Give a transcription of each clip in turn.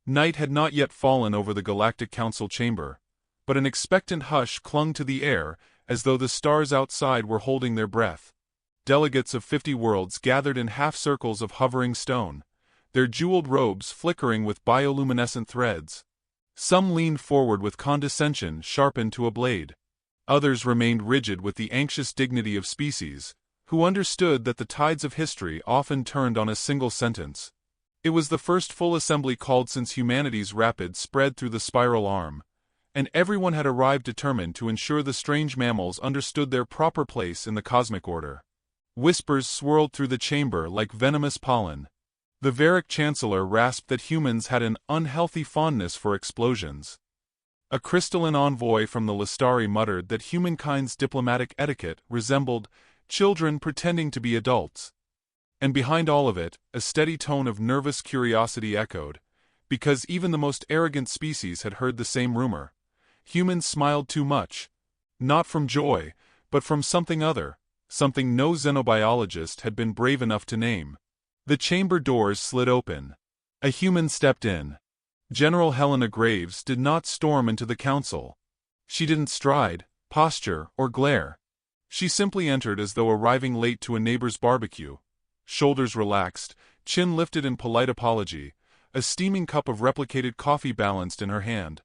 Night had not yet fallen over the Galactic Council chamber, but an expectant hush clung to the air as though the stars outside were holding their breath. Delegates of 50 worlds gathered in half-circles of hovering stone, their jeweled robes flickering with bioluminescent threads. Some leaned forward with condescension sharpened to a blade. Others remained rigid with the anxious dignity of species, who understood that the tides of history often turned on a single sentence. It was the first full assembly called since humanity's rapid spread through the spiral arm, and everyone had arrived determined to ensure the strange mammals understood their proper place in the cosmic order. Whispers swirled through the chamber like venomous pollen. The Varick Chancellor rasped that humans had an unhealthy fondness for explosions. A crystalline envoy from the Lestari muttered that humankind's diplomatic etiquette resembled children pretending to be adults. And behind all of it, a steady tone of nervous curiosity echoed, because even the most arrogant species had heard the same rumor. Humans smiled too much. Not from joy, but from something other, something no xenobiologist had been brave enough to name. The chamber doors slid open. A human stepped in. General Helena Graves did not storm into the council. She didn't stride, posture, or glare. She simply entered as though arriving late to a neighbor's barbecue. Shoulders relaxed, chin lifted in polite apology, a steaming cup of replicated coffee balanced in her hand.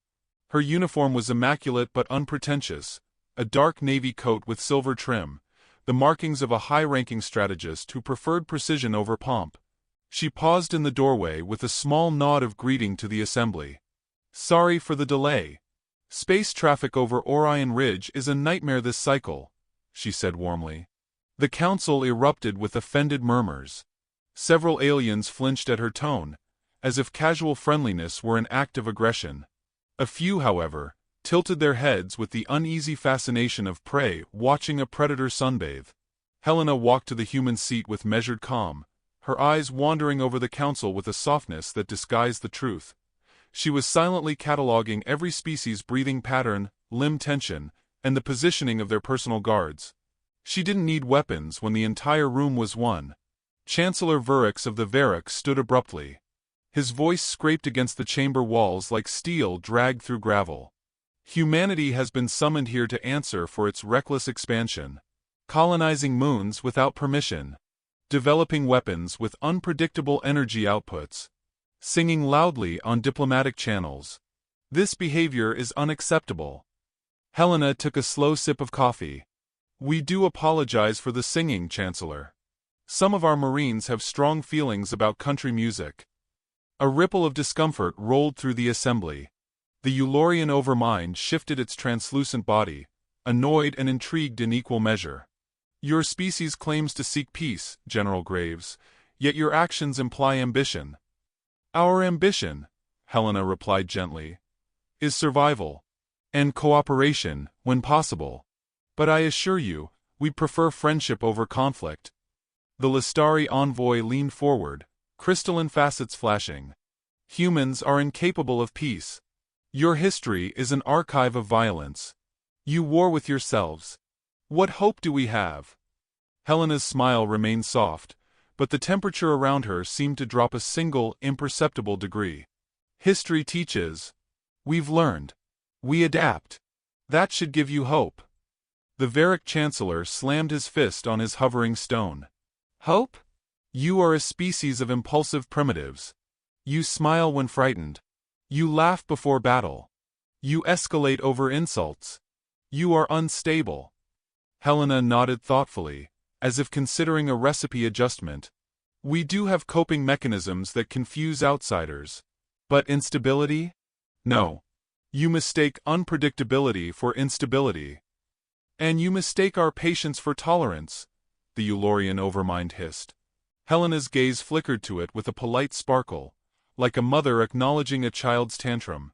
Her uniform was immaculate but unpretentious, a dark navy coat with silver trim, the markings of a high-ranking strategist who preferred precision over pomp. She paused in the doorway with a small nod of greeting to the assembly. "Sorry for the delay. Space traffic over Orion Ridge is a nightmare this cycle," she said warmly. The council erupted with offended murmurs. Several aliens flinched at her tone, as if casual friendliness were an act of aggression. A few, however, tilted their heads with the uneasy fascination of prey watching a predator sunbathe. Helena walked to the human seat with measured calm, her eyes wandering over the council with a softness that disguised the truth. She was silently cataloging every species' breathing pattern, limb tension, and the positioning of their personal guards. She didn't need weapons when the entire room was won. Chancellor Verix of the Varick stood abruptly. His voice scraped against the chamber walls like steel dragged through gravel. Humanity has been summoned here to answer for its reckless expansion. Colonizing moons without permission. Developing weapons with unpredictable energy outputs. Singing loudly on diplomatic channels. This behavior is unacceptable. Helena took a slow sip of coffee. "We do apologize for the singing, Chancellor. Some of our Marines have strong feelings about country music." A ripple of discomfort rolled through the assembly. The Eulorian overmind shifted its translucent body, annoyed and intrigued in equal measure. "Your species claims to seek peace, General Graves, yet your actions imply ambition." "Our ambition," Helena replied gently, "is survival. And cooperation, when possible. But I assure you, we prefer friendship over conflict." The Lestari envoy leaned forward, crystalline facets flashing. "Humans are incapable of peace. Your history is an archive of violence. You war with yourselves. What hope do we have?" Helena's smile remained soft, but the temperature around her seemed to drop a single, imperceptible degree. "History teaches. We've learned. We adapt. That should give you hope." The Varick Chancellor slammed his fist on his hovering stone. "Hope? You are a species of impulsive primitives. You smile when frightened. You laugh before battle. You escalate over insults. You are unstable." Helena nodded thoughtfully, as if considering a recipe adjustment. "We do have coping mechanisms that confuse outsiders. But instability? No. You mistake unpredictability for instability. And you mistake our patience for tolerance," the Eulorian overmind hissed. Helena's gaze flickered to it with a polite sparkle, like a mother acknowledging a child's tantrum.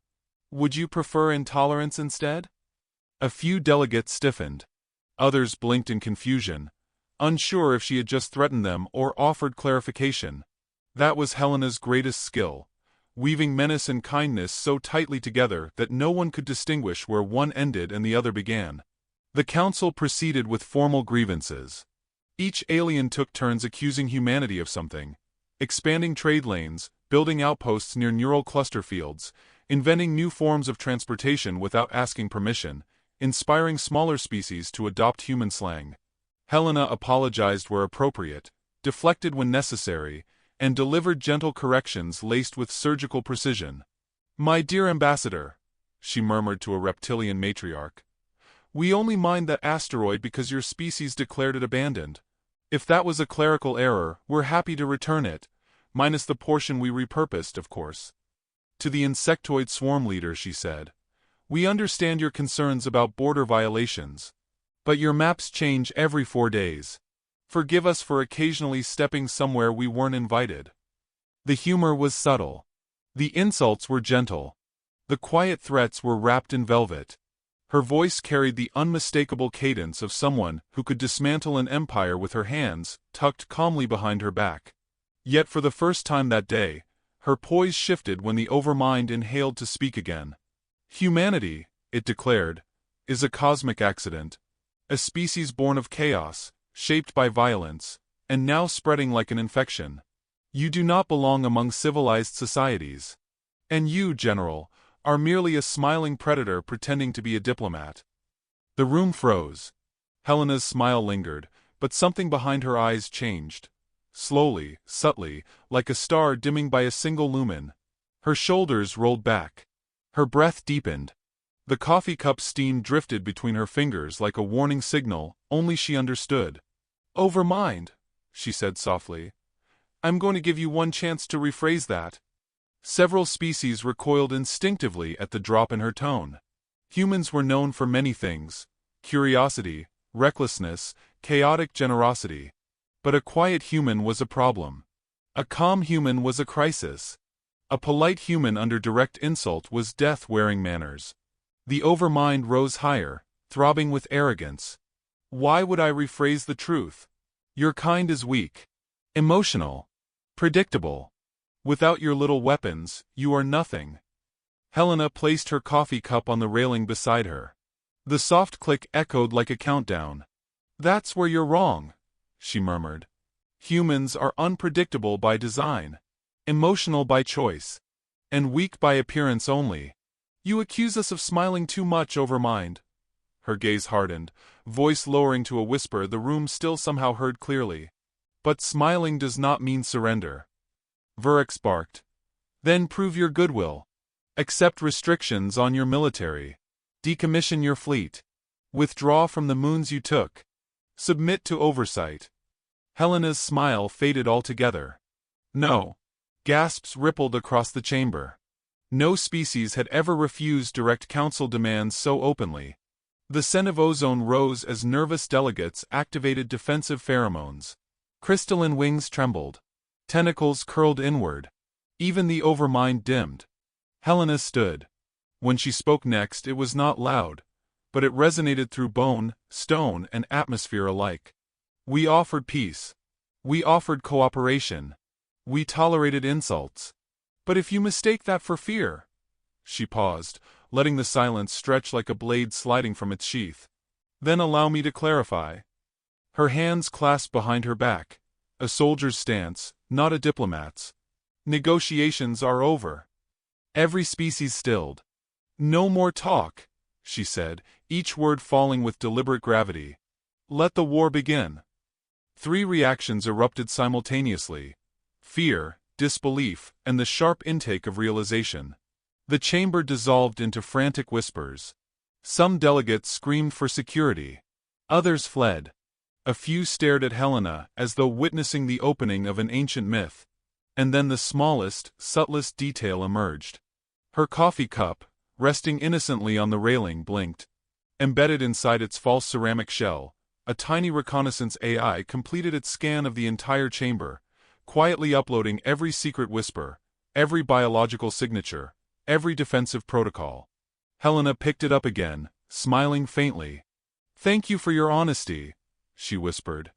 "Would you prefer intolerance instead?" A few delegates stiffened. Others blinked in confusion, unsure if she had just threatened them or offered clarification. That was Helena's greatest skill, weaving menace and kindness so tightly together that no one could distinguish where one ended and the other began. The council proceeded with formal grievances. Each alien took turns accusing humanity of something: expanding trade lanes, building outposts near neural cluster fields, inventing new forms of transportation without asking permission, inspiring smaller species to adopt human slang. Helena apologized where appropriate, deflected when necessary, and delivered gentle corrections laced with surgical precision. "My dear ambassador," she murmured to a reptilian matriarch, "we only mined that asteroid because your species declared it abandoned. If that was a clerical error, we're happy to return it, minus the portion we repurposed, of course." To the insectoid swarm leader she said, "We understand your concerns about border violations. But your maps change every 4 days. Forgive us for occasionally stepping somewhere we weren't invited." The humor was subtle. The insults were gentle. The quiet threats were wrapped in velvet. Her voice carried the unmistakable cadence of someone who could dismantle an empire with her hands tucked calmly behind her back. Yet for the first time that day, her poise shifted when the Overmind inhaled to speak again. "Humanity," it declared, "is a cosmic accident. A species born of chaos, shaped by violence, and now spreading like an infection. You do not belong among civilized societies. And you, General, are merely a smiling predator pretending to be a diplomat." The room froze. Helena's smile lingered, but something behind her eyes changed. Slowly, subtly, like a star dimming by a single lumen. Her shoulders rolled back. Her breath deepened. The coffee cup steam drifted between her fingers like a warning signal only she understood. "Overmind," she said softly. "I'm going to give you one chance to rephrase that." Several species recoiled instinctively at the drop in her tone. Humans were known for many things: curiosity, recklessness, chaotic generosity. But a quiet human was a problem. A calm human was a crisis. A polite human under direct insult was death wearing manners. The Overmind rose higher, throbbing with arrogance. "Why would I rephrase the truth? Your kind is weak, emotional, predictable. Without your little weapons, you are nothing." Helena placed her coffee cup on the railing beside her. The soft click echoed like a countdown. "That's where you're wrong," she murmured. "Humans are unpredictable by design, emotional by choice, and weak by appearance only. You accuse us of smiling too much, Overmind." Her gaze hardened, voice lowering to a whisper the room still somehow heard clearly. "But smiling does not mean surrender." Vurex barked. "Then prove your goodwill. Accept restrictions on your military. Decommission your fleet. Withdraw from the moons you took. Submit to oversight." Helena's smile faded altogether. "No." Gasps rippled across the chamber. No species had ever refused direct council demands so openly. The scent of ozone rose as nervous delegates activated defensive pheromones. Crystalline wings trembled. Tentacles curled inward. Even the Overmind dimmed. Helena stood. When she spoke next, it was not loud, but it resonated through bone, stone, and atmosphere alike. "We offered peace. We offered cooperation. We tolerated insults. But if you mistake that for fear—" She paused, letting the silence stretch like a blade sliding from its sheath. "Then allow me to clarify." Her hands clasped behind her back. A soldier's stance, not a diplomat's. "Negotiations are over." Every species stilled. "No more talk," she said, each word falling with deliberate gravity. "Let the war begin." 3 reactions erupted simultaneously: fear, disbelief, and the sharp intake of realization. The chamber dissolved into frantic whispers. Some delegates screamed for security. Others fled. A few stared at Helena as though witnessing the opening of an ancient myth. And then the smallest, subtlest detail emerged. Her coffee cup, resting innocently on the railing, blinked. Embedded inside its false ceramic shell, a tiny reconnaissance AI completed its scan of the entire chamber, quietly uploading every secret whisper, every biological signature, every defensive protocol. Helena picked it up again, smiling faintly. "Thank you for your honesty," she whispered.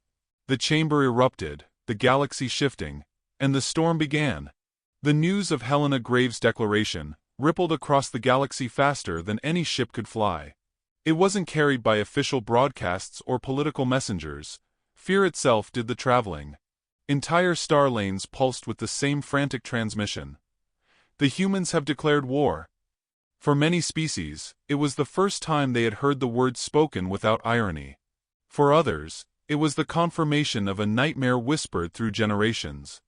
The chamber erupted, the galaxy shifting, and the storm began. The news of Helena Graves' declaration rippled across the galaxy faster than any ship could fly. It wasn't carried by official broadcasts or political messengers. Fear itself did the traveling. Entire star lanes pulsed with the same frantic transmission. The humans have declared war. For many species, it was the first time they had heard the words spoken without irony. For others, it was the confirmation of a nightmare whispered through generations.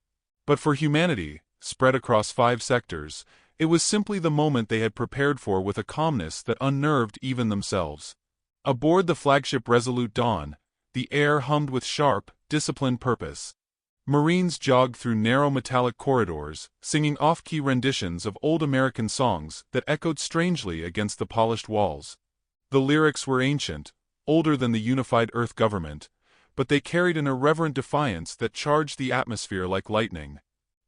But for humanity, spread across 5 sectors, it was simply the moment they had prepared for with a calmness that unnerved even themselves. Aboard the flagship Resolute Dawn, the air hummed with sharp, disciplined purpose. Marines jogged through narrow metallic corridors, singing off-key renditions of old American songs that echoed strangely against the polished walls. The lyrics were ancient, older than the unified Earth government, but they carried an irreverent defiance that charged the atmosphere like lightning.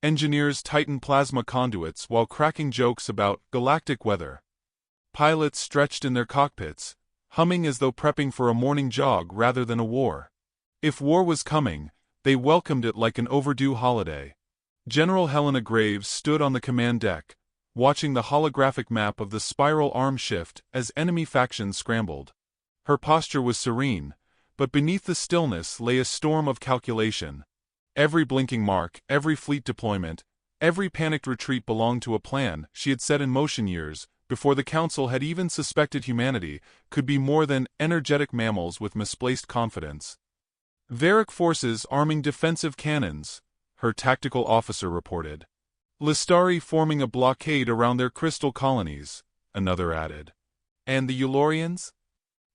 Engineers tightened plasma conduits while cracking jokes about galactic weather. Pilots stretched in their cockpits, humming as though prepping for a morning jog rather than a war. If war was coming, they welcomed it like an overdue holiday. General Helena Graves stood on the command deck, watching the holographic map of the spiral arm shift as enemy factions scrambled. Her posture was serene, but beneath the stillness lay a storm of calculation. Every blinking mark, every fleet deployment, every panicked retreat belonged to a plan she had set in motion years before the Council had even suspected humanity could be more than energetic mammals with misplaced confidence. Varick forces arming defensive cannons, her tactical officer reported. Listari forming a blockade around their crystal colonies, another added. And the Eulorians?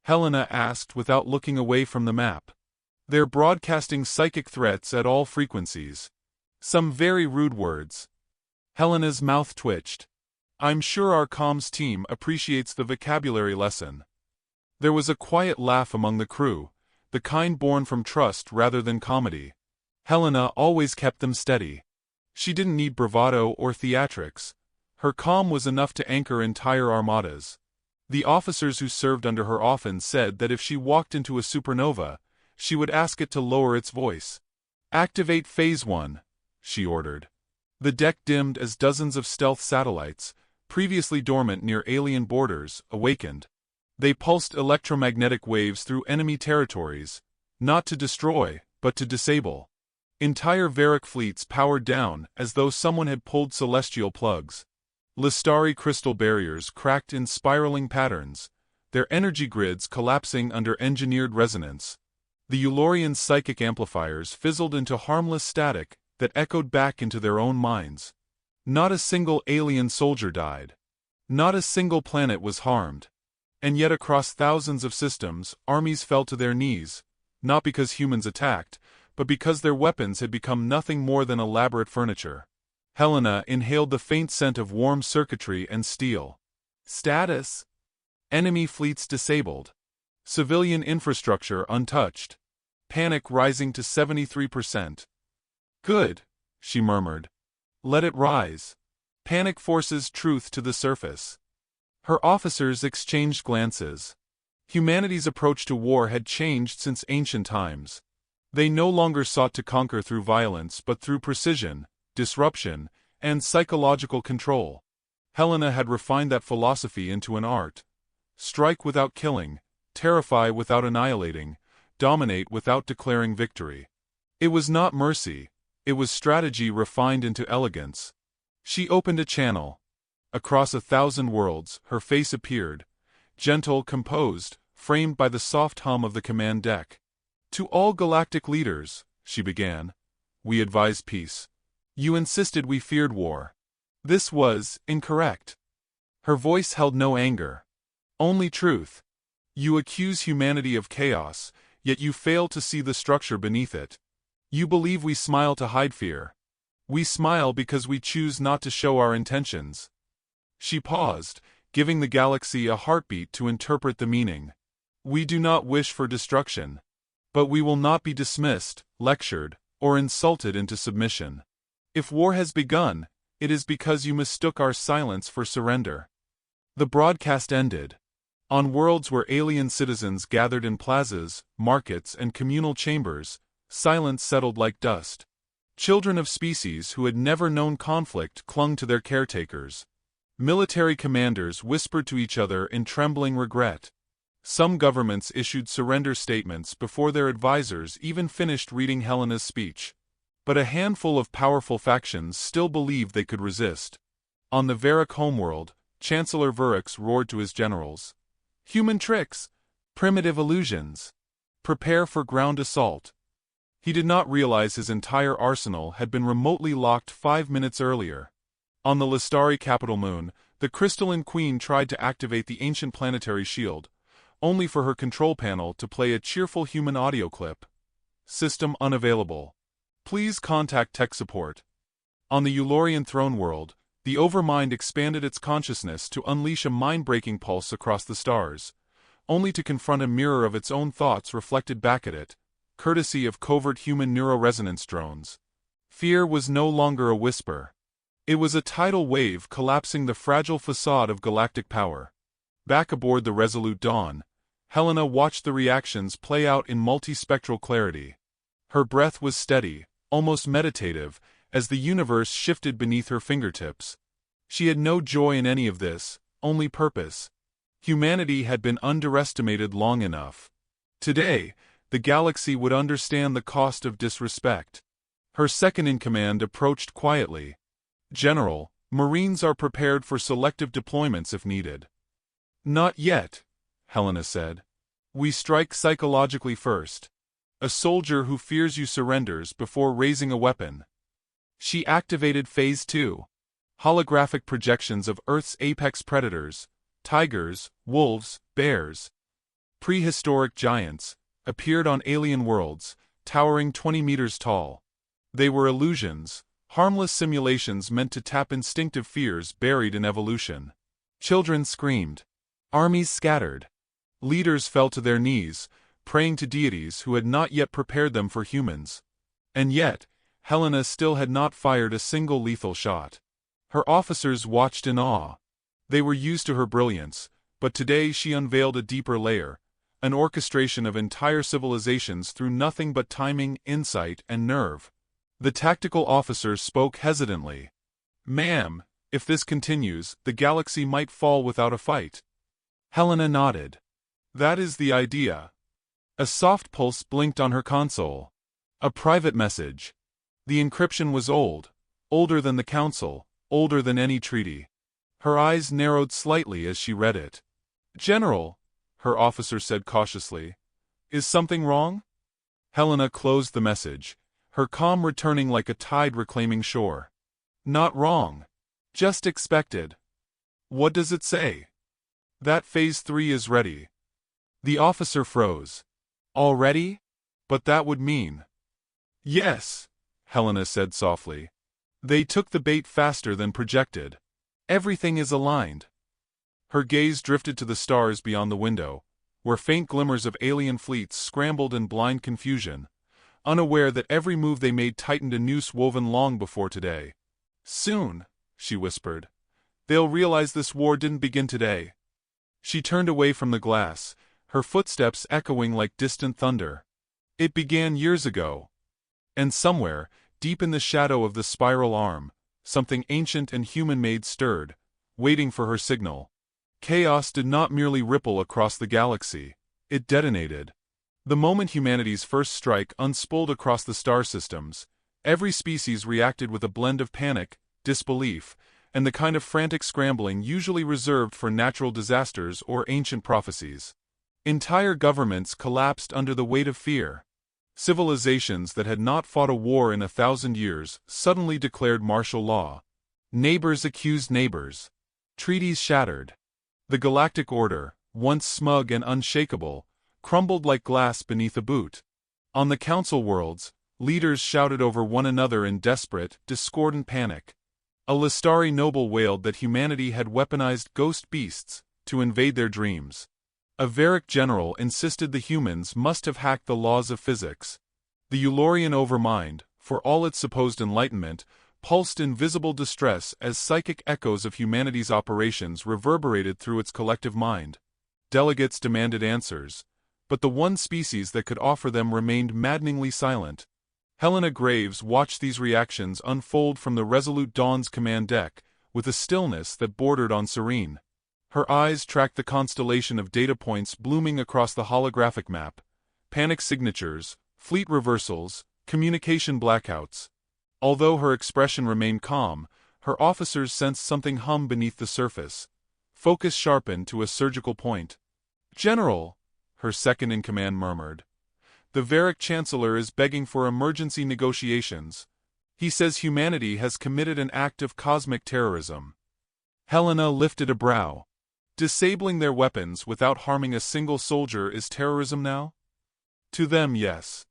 Helena asked without looking away from the map. They're broadcasting psychic threats at all frequencies. Some very rude words. Helena's mouth twitched. I'm sure our comms team appreciates the vocabulary lesson. There was a quiet laugh among the crew, the kind born from trust rather than comedy. Helena always kept them steady. She didn't need bravado or theatrics. Her calm was enough to anchor entire armadas. The officers who served under her often said that if she walked into a supernova, she would ask it to lower its voice. Activate Phase 1, she ordered. The deck dimmed as dozens of stealth satellites, previously dormant near alien borders, awakened. They pulsed electromagnetic waves through enemy territories, not to destroy, but to disable. Entire Varick fleets powered down as though someone had pulled celestial plugs. Listari crystal barriers cracked in spiraling patterns, their energy grids collapsing under engineered resonance. The Eulorian psychic amplifiers fizzled into harmless static that echoed back into their own minds. Not a single alien soldier died. Not a single planet was harmed. And yet across thousands of systems, armies fell to their knees, not because humans attacked, but because their weapons had become nothing more than elaborate furniture. Helena inhaled the faint scent of warm circuitry and steel. Status: enemy fleets disabled. Civilian infrastructure untouched. Panic rising to 73%. Good, she murmured. Let it rise. Panic forces truth to the surface. Her officers exchanged glances. Humanity's approach to war had changed since ancient times. They no longer sought to conquer through violence but through precision, disruption, and psychological control. Helena had refined that philosophy into an art. Strike without killing, terrify without annihilating, dominate without declaring victory. It was not mercy, it was strategy refined into elegance. She opened a channel. Across 1,000 worlds, her face appeared, gentle, composed, framed by the soft hum of the command deck. To all galactic leaders, she began, we advise peace. You insisted we feared war. This was incorrect. Her voice held no anger. Only truth. You accuse humanity of chaos, yet you fail to see the structure beneath it. You believe we smile to hide fear. We smile because we choose not to show our intentions. She paused, giving the galaxy a heartbeat to interpret the meaning. We do not wish for destruction. But we will not be dismissed, lectured, or insulted into submission. If war has begun, it is because you mistook our silence for surrender. The broadcast ended. On worlds where alien citizens gathered in plazas, markets, and communal chambers, silence settled like dust. Children of species who had never known conflict clung to their caretakers. Military commanders whispered to each other in trembling regret. Some governments issued surrender statements before their advisors even finished reading Helena's speech. but a handful of powerful factions still believed they could resist. On the Varric homeworld, Chancellor Verix roared to his generals. Human tricks! Primitive illusions! Prepare for ground assault. He did not realize his entire arsenal had been remotely locked 5 minutes earlier. On the Lestari capital moon, the crystalline queen tried to activate the ancient planetary shield, only for her control panel to play a cheerful human audio clip. System unavailable. Please contact tech support. On the Eulorian throne world, the Overmind expanded its consciousness to unleash a mind-breaking pulse across the stars, only to confront a mirror of its own thoughts reflected back at it, courtesy of covert human neuroresonance drones. Fear was no longer a whisper. It was a tidal wave collapsing the fragile facade of galactic power. Back aboard the Resolute Dawn, Helena watched the reactions play out in multispectral clarity. Her breath was steady, almost meditative, as the universe shifted beneath her fingertips. She had no joy in any of this, only purpose. Humanity had been underestimated long enough. Today, the galaxy would understand the cost of disrespect. Her second-in-command approached quietly. General, Marines are prepared for selective deployments if needed. Not yet, Helena said. We strike psychologically first. A soldier who fears you surrenders before raising a weapon. She activated Phase 2. Holographic projections of Earth's apex predators, tigers, wolves, bears. Prehistoric giants, appeared on alien worlds, towering 20 meters tall. They were illusions, harmless simulations meant to tap instinctive fears buried in evolution. Children screamed. Armies scattered. Leaders fell to their knees, praying to deities who had not yet prepared them for humans. And yet, Helena still had not fired a single lethal shot. Her officers watched in awe. They were used to her brilliance, but today she unveiled a deeper layer, an orchestration of entire civilizations through nothing but timing, insight, and nerve. The tactical officer spoke hesitantly. Ma'am, if this continues, the galaxy might fall without a fight. Helena nodded. That is the idea. A soft pulse blinked on her console. A private message. The encryption was old, older than the Council, older than any treaty. Her eyes narrowed slightly as she read it. General, her officer said cautiously, is something wrong? Helena closed the message, her calm returning like a tide reclaiming shore. Not wrong. Just expected. What does it say? That Phase 3 is ready. The officer froze. Already? But that would mean. Yes, Helena said softly. They took the bait faster than projected. Everything is aligned. Her gaze drifted to the stars beyond the window, where faint glimmers of alien fleets scrambled in blind confusion, unaware that every move they made tightened a noose woven long before today. Soon, she whispered, they'll realize this war didn't begin today. She turned away from the glass, her footsteps echoing like distant thunder. It began years ago. And somewhere, deep in the shadow of the spiral arm, something ancient and human-made stirred, waiting for her signal. Chaos did not merely ripple across the galaxy, it detonated. The moment humanity's first strike unspooled across the star systems, every species reacted with a blend of panic, disbelief, and the kind of frantic scrambling usually reserved for natural disasters or ancient prophecies. Entire governments collapsed under the weight of fear. Civilizations that had not fought a war in 1,000 years suddenly declared martial law. Neighbors accused neighbors. Treaties shattered. The galactic order, once smug and unshakable, crumbled like glass beneath a boot. On the council worlds, leaders shouted over one another in desperate, discordant panic. A Lestari noble wailed that humanity had weaponized ghost beasts to invade their dreams. A Varric general insisted the humans must have hacked the laws of physics. The Eulorian Overmind, for all its supposed enlightenment, pulsed in visible distress as psychic echoes of humanity's operations reverberated through its collective mind. Delegates demanded answers, but the one species that could offer them remained maddeningly silent. Helena Graves watched these reactions unfold from the Resolute Dawn's command deck, with a stillness that bordered on serene. Her eyes tracked the constellation of data points blooming across the holographic map: panic signatures, fleet reversals, communication blackouts, Although her expression remained calm, her officers sensed something hum beneath the surface. Focus sharpened to a surgical point. "General," her second-in-command murmured, "the Varric Chancellor is begging for emergency negotiations. He says humanity has committed an act of cosmic terrorism." Helena lifted a brow. "Disabling their weapons without harming a single soldier is terrorism now?" "To them, yes."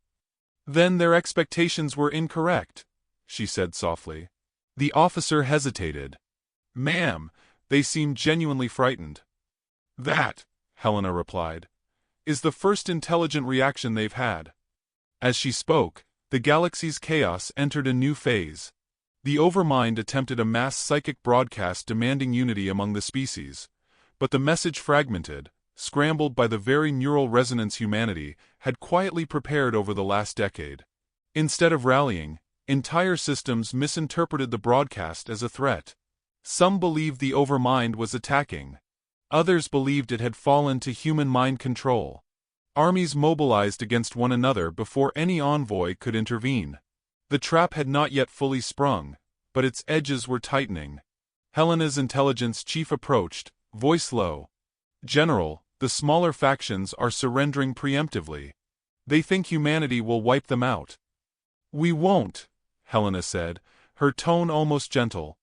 "Then their expectations were incorrect," she said softly. The officer hesitated. "Ma'am, they seem genuinely frightened." "That," Helena replied, "is the first intelligent reaction they've had." As she spoke, the galaxy's chaos entered a new phase. The Overmind attempted a mass psychic broadcast demanding unity among the species, but the message fragmented, scrambled by the very neural resonance humanity had quietly prepared over the last decade. Instead of rallying, entire systems misinterpreted the broadcast as a threat. Some believed the Overmind was attacking. Others believed it had fallen to human mind control. Armies mobilized against one another before any envoy could intervene. The trap had not yet fully sprung, but its edges were tightening. Helena's intelligence chief approached, voice low. "General, the smaller factions are surrendering preemptively. They think humanity will wipe them out." "We won't," Helena said, her tone almost gentle.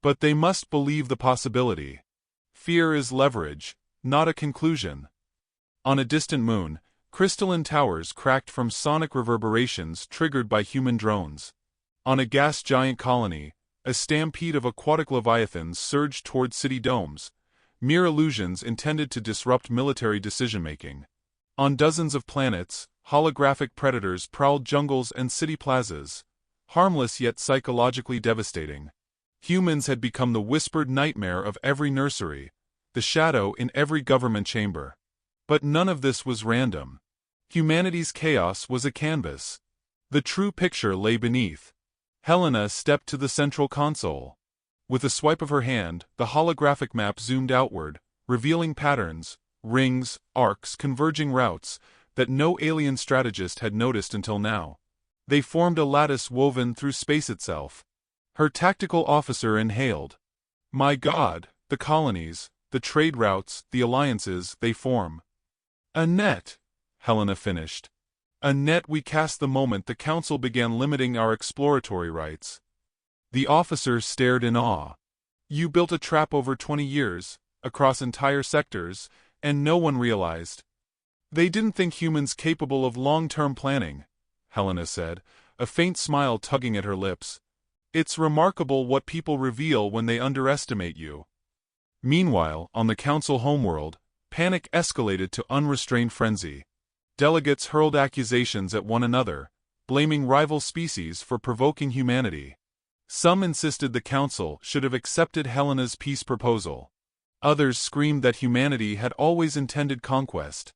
"But they must believe the possibility. Fear is leverage, not a conclusion." On a distant moon, crystalline towers cracked from sonic reverberations triggered by human drones. On a gas giant colony, a stampede of aquatic leviathans surged toward city domes, mere illusions intended to disrupt military decision-making. On dozens of planets, holographic predators prowled jungles and city plazas, harmless yet psychologically devastating. Humans had become the whispered nightmare of every nursery, the shadow in every government chamber. But none of this was random. Humanity's chaos was a canvas. The true picture lay beneath. Helena stepped to the central console. With a swipe of her hand, the holographic map zoomed outward, revealing patterns, rings, arcs, converging routes that no alien strategist had noticed until now. They formed a lattice woven through space itself. Her tactical officer inhaled. "My God, the colonies, the trade routes, the alliances they form." "A net," Helena finished. "A net we cast the moment the Council began limiting our exploratory rights." The officer stared in awe. "You built a trap over 20 years, across entire sectors, and no one realized." "They didn't think humans capable of long-term planning," Helena said, a faint smile tugging at her lips. "It's remarkable what people reveal when they underestimate you." Meanwhile, on the Council homeworld, panic escalated to unrestrained frenzy. Delegates hurled accusations at one another, blaming rival species for provoking humanity. Some insisted the Council should have accepted Helena's peace proposal. Others screamed that humanity had always intended conquest.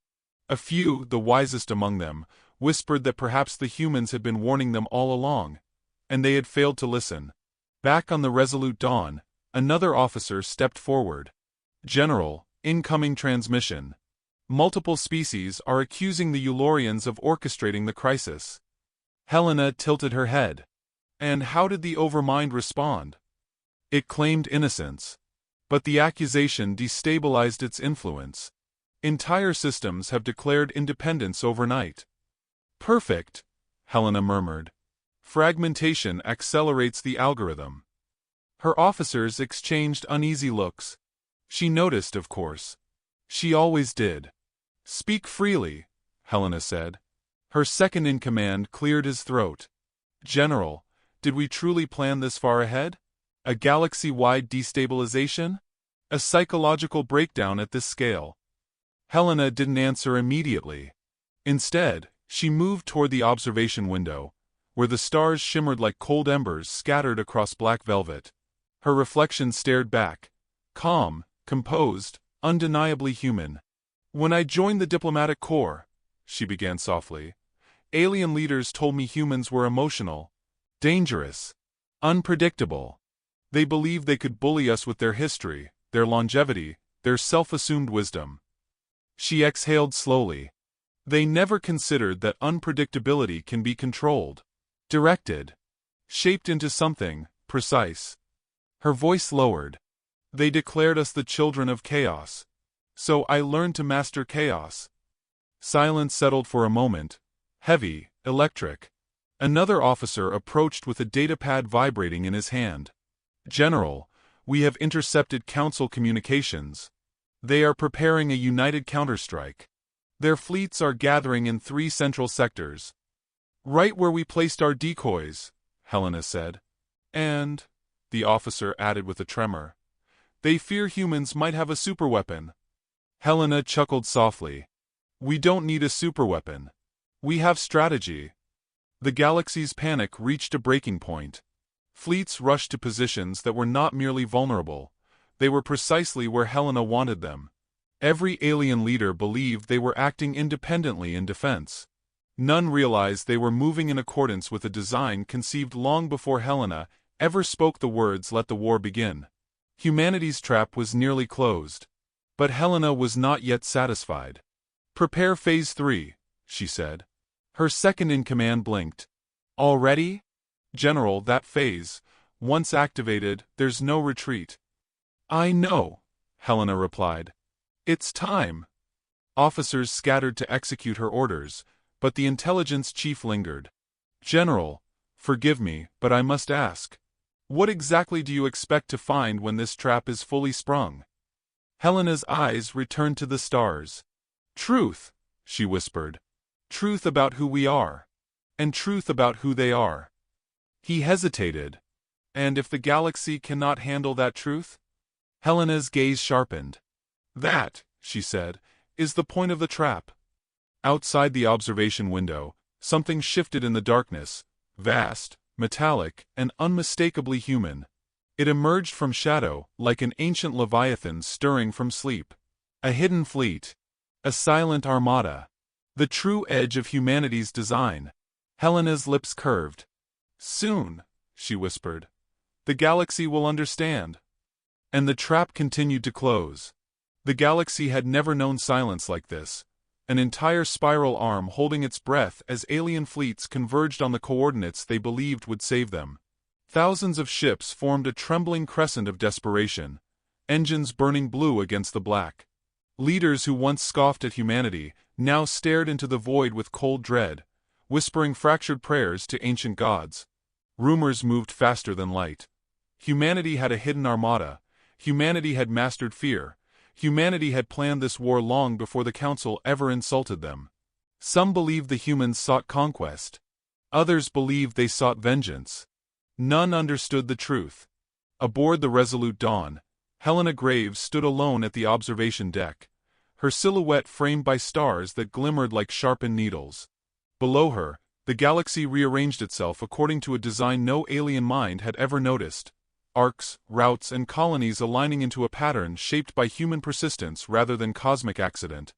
A few, the wisest among them, whispered that perhaps the humans had been warning them all along, and they had failed to listen. Back on the Resolute Dawn, another officer stepped forward. "General, incoming transmission. Multiple species are accusing the Eulorians of orchestrating the crisis." Helena tilted her head. "And how did the Overmind respond?" "It claimed innocence. But the accusation destabilized its influence. Entire systems have declared independence overnight." "Perfect," Helena murmured. "Fragmentation accelerates the algorithm." Her officers exchanged uneasy looks. She noticed, of course. She always did. "Speak freely," Helena said. Her second-in-command cleared his throat. "General, did we truly plan this far ahead? A galaxy-wide destabilization? A psychological breakdown at this scale?" Helena didn't answer immediately. Instead, she moved toward the observation window, where the stars shimmered like cold embers scattered across black velvet. Her reflection stared back, calm, composed, undeniably human. "When I joined the diplomatic corps," she began softly, "alien leaders told me humans were emotional, dangerous, unpredictable. They believed they could bully us with their history, their longevity, their self-assumed wisdom." She exhaled slowly. "They never considered that unpredictability can be controlled, directed." shaped into something precise. Her voice lowered. They declared us the children of chaos. So I learned to master chaos. Silence settled for a moment, heavy, electric. Another officer approached with a datapad vibrating in his hand. General, we have intercepted Council communications. They are preparing a united counterstrike. Their fleets are gathering in 3 central sectors. Right where we placed our decoys, Helena said. And, the officer added with a tremor, they fear humans might have a superweapon. Helena chuckled softly. We don't need a superweapon. We have strategy. The galaxy's panic reached a breaking point. Fleets rushed to positions that were not merely vulnerable. They were precisely where Helena wanted them. Every alien leader believed they were acting independently in defense. None realized they were moving in accordance with a design conceived long before Helena ever spoke the words "Let the war begin." Humanity's trap was nearly closed. But Helena was not yet satisfied. Prepare Phase 3, she said. Her second-in-command blinked. Already? General, that phase, once activated, there's no retreat. I know, Helena replied. It's time. Officers scattered to execute her orders, but the intelligence chief lingered. General, forgive me, but I must ask. What exactly do you expect to find when this trap is fully sprung? Helena's eyes returned to the stars. Truth, she whispered. Truth about who we are. And truth about who they are. He hesitated. And if the galaxy cannot handle that truth? Helena's gaze sharpened. That, she said, is the point of the trap. Outside the observation window, something shifted in the darkness, vast, metallic, and unmistakably human. It emerged from shadow, like an ancient leviathan stirring from sleep. A hidden fleet. A silent armada. The true edge of humanity's design. Helena's lips curved. Soon, she whispered, the galaxy will understand. And the trap continued to close. The galaxy had never known silence like this. An entire spiral arm holding its breath as alien fleets converged on the coordinates they believed would save them. Thousands of ships formed a trembling crescent of desperation, engines burning blue against the black. Leaders who once scoffed at humanity now stared into the void with cold dread, whispering fractured prayers to ancient gods. Rumors moved faster than light. Humanity had a hidden armada. Humanity had mastered fear. Humanity had planned this war long before the Council ever insulted them. Some believed the humans sought conquest. Others believed they sought vengeance. None understood the truth. Aboard the Resolute Dawn, Helena Graves stood alone at the observation deck, her silhouette framed by stars that glimmered like sharpened needles. Below her, the galaxy rearranged itself according to a design no alien mind had ever noticed. Arcs, routes, and colonies aligning into a pattern shaped by human persistence rather than cosmic accident.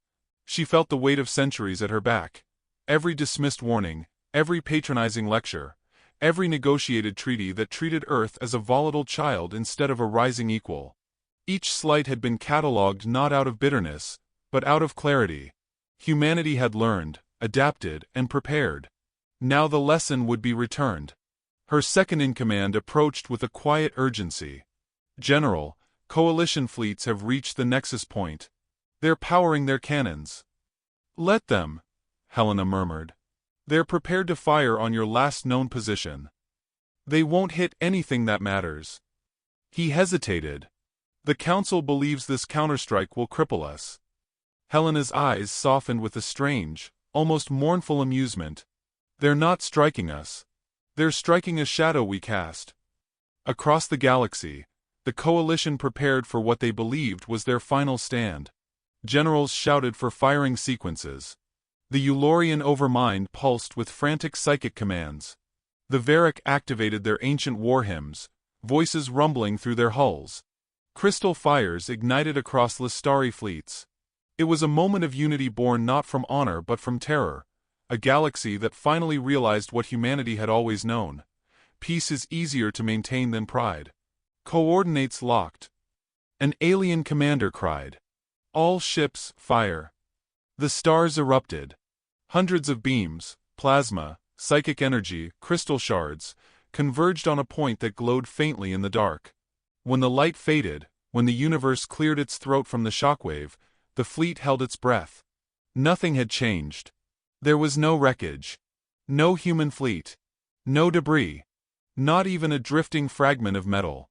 She felt the weight of centuries at her back. Every dismissed warning, every patronizing lecture, every negotiated treaty that treated Earth as a volatile child instead of a rising equal. Each slight had been catalogued not out of bitterness, but out of clarity. Humanity had learned, adapted, and prepared. Now the lesson would be returned. Her second-in-command approached with a quiet urgency. General, coalition fleets have reached the nexus point. They're powering their cannons. Let them, Helena murmured. They're prepared to fire on your last known position. They won't hit anything that matters. He hesitated. The Council believes this counterstrike will cripple us. Helena's eyes softened with a strange, almost mournful amusement. They're not striking us. They're striking a shadow we cast. Across the galaxy, the coalition prepared for what they believed was their final stand. Generals shouted for firing sequences. The Eulorian overmind pulsed with frantic psychic commands. The Varric activated their ancient war hymns, voices rumbling through their hulls. Crystal fires ignited across Lestari fleets. It was a moment of unity born not from honor but from terror. A galaxy that finally realized what humanity had always known. Peace is easier to maintain than pride. Coordinates locked. An alien commander cried. All ships, fire. The stars erupted. Hundreds of beams, plasma, psychic energy, crystal shards, converged on a point that glowed faintly in the dark. When the light faded, when the universe cleared its throat from the shockwave, the fleet held its breath. Nothing had changed. There was no wreckage. No human fleet. No debris. Not even a drifting fragment of metal.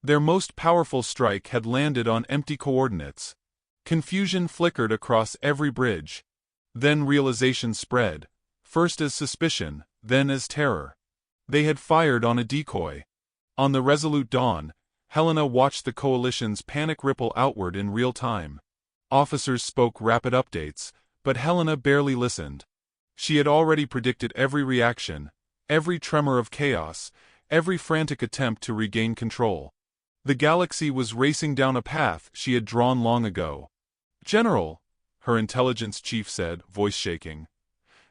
Their most powerful strike had landed on empty coordinates. Confusion flickered across every bridge. Then realization spread, first as suspicion, then as terror. They had fired on a decoy. On the resolute dawn, Helena watched the coalition's panic ripple outward in real time. Officers spoke rapid updates, but Helena barely listened. She had already predicted every reaction, every tremor of chaos, every frantic attempt to regain control. The galaxy was racing down a path she had drawn long ago. "General," her intelligence chief said, voice shaking,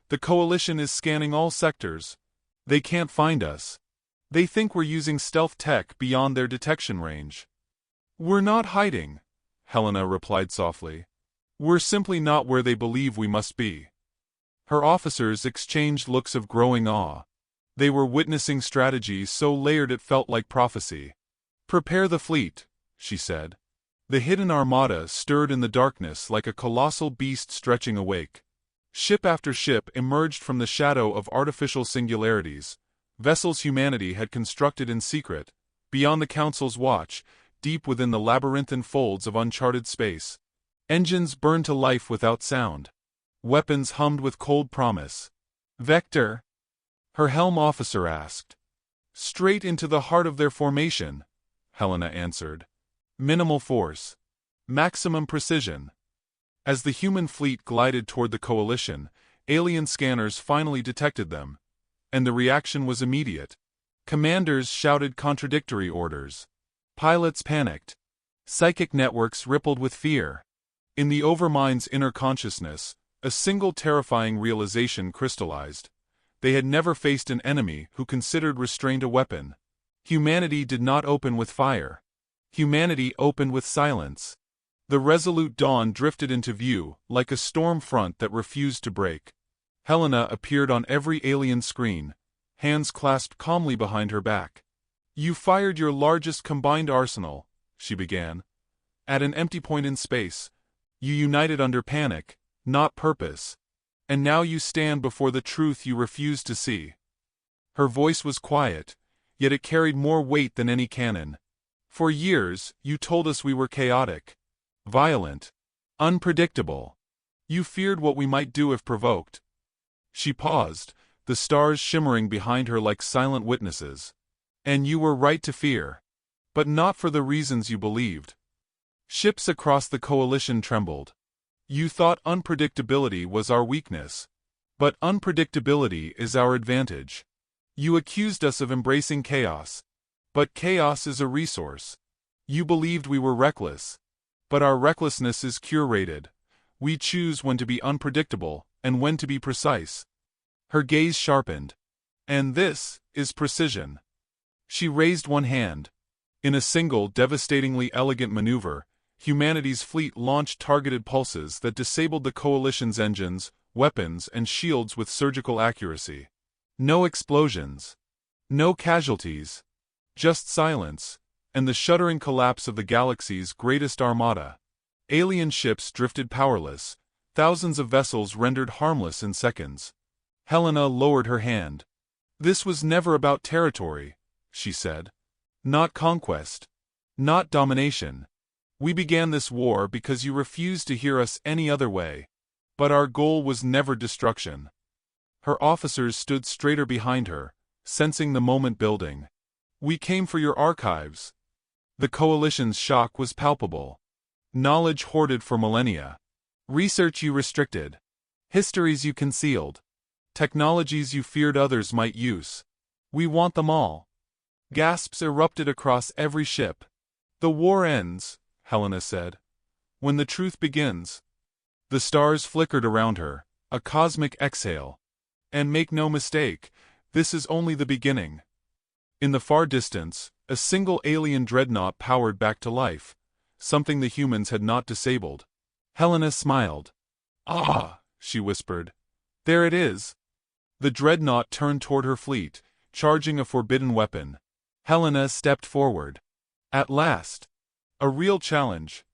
"the coalition is scanning all sectors. They can't find us. They think we're using stealth tech beyond their detection range." "We're not hiding," Helena replied softly. "We're simply not where they believe we must be." Her officers exchanged looks of growing awe. They were witnessing strategy so layered it felt like prophecy. "Prepare the fleet," she said. The hidden armada stirred in the darkness like a colossal beast stretching awake. Ship after ship emerged from the shadow of artificial singularities, vessels humanity had constructed in secret, beyond the Council's watch, deep within the labyrinthine folds of uncharted space. Engines burned to life without sound. Weapons hummed with cold promise. "Vector?" her helm officer asked. "Straight into the heart of their formation," Helena answered. "Minimal force. Maximum precision." As the human fleet glided toward the coalition, alien scanners finally detected them. And the reaction was immediate. Commanders shouted contradictory orders. Pilots panicked. Psychic networks rippled with fear. In the Overmind's inner consciousness, a single terrifying realization crystallized. They had never faced an enemy who considered restraint a weapon. Humanity did not open with fire. Humanity opened with silence. The resolute dawn drifted into view, like a storm front that refused to break. Helena appeared on every alien screen, hands clasped calmly behind her back. "You fired your largest combined arsenal," she began. "At an empty point in space. You united under panic, not purpose. And now you stand before the truth you refuse to see." Her voice was quiet, yet it carried more weight than any cannon. "For years, you told us we were chaotic, violent, unpredictable. You feared what we might do if provoked." She paused, the stars shimmering behind her like silent witnesses. "And you were right to fear. But not for the reasons you believed." Ships across the coalition trembled. "You thought unpredictability was our weakness. But unpredictability is our advantage. You accused us of embracing chaos. But chaos is a resource. You believed we were reckless. But our recklessness is curated. We choose when to be unpredictable and when to be precise." Her gaze sharpened. "And this is precision." She raised one hand. In a single, devastatingly elegant maneuver, humanity's fleet launched targeted pulses that disabled the coalition's engines, weapons, and shields with surgical accuracy. No explosions. No casualties. Just silence, and the shuddering collapse of the galaxy's greatest armada. Alien ships drifted powerless, thousands of vessels rendered harmless in seconds. Helena lowered her hand. "This was never about territory," she said. "Not conquest. Not domination. We began this war because you refused to hear us any other way. But our goal was never destruction." Her officers stood straighter behind her, sensing the moment building. "We came for your archives." The coalition's shock was palpable. Knowledge hoarded for millennia. Research you restricted. Histories you concealed. Technologies you feared others might use. "We want them all." Gasps erupted across every ship. "The war ends," Helena said, "when the truth begins." The stars flickered around her, a cosmic exhale. "And make no mistake, this is only the beginning." In the far distance, a single alien dreadnought powered back to life, something the humans had not disabled. Helena smiled. "Ah," she whispered. "There it is." The dreadnought turned toward her fleet, charging a forbidden weapon. Helena stepped forward. At last! A real challenge,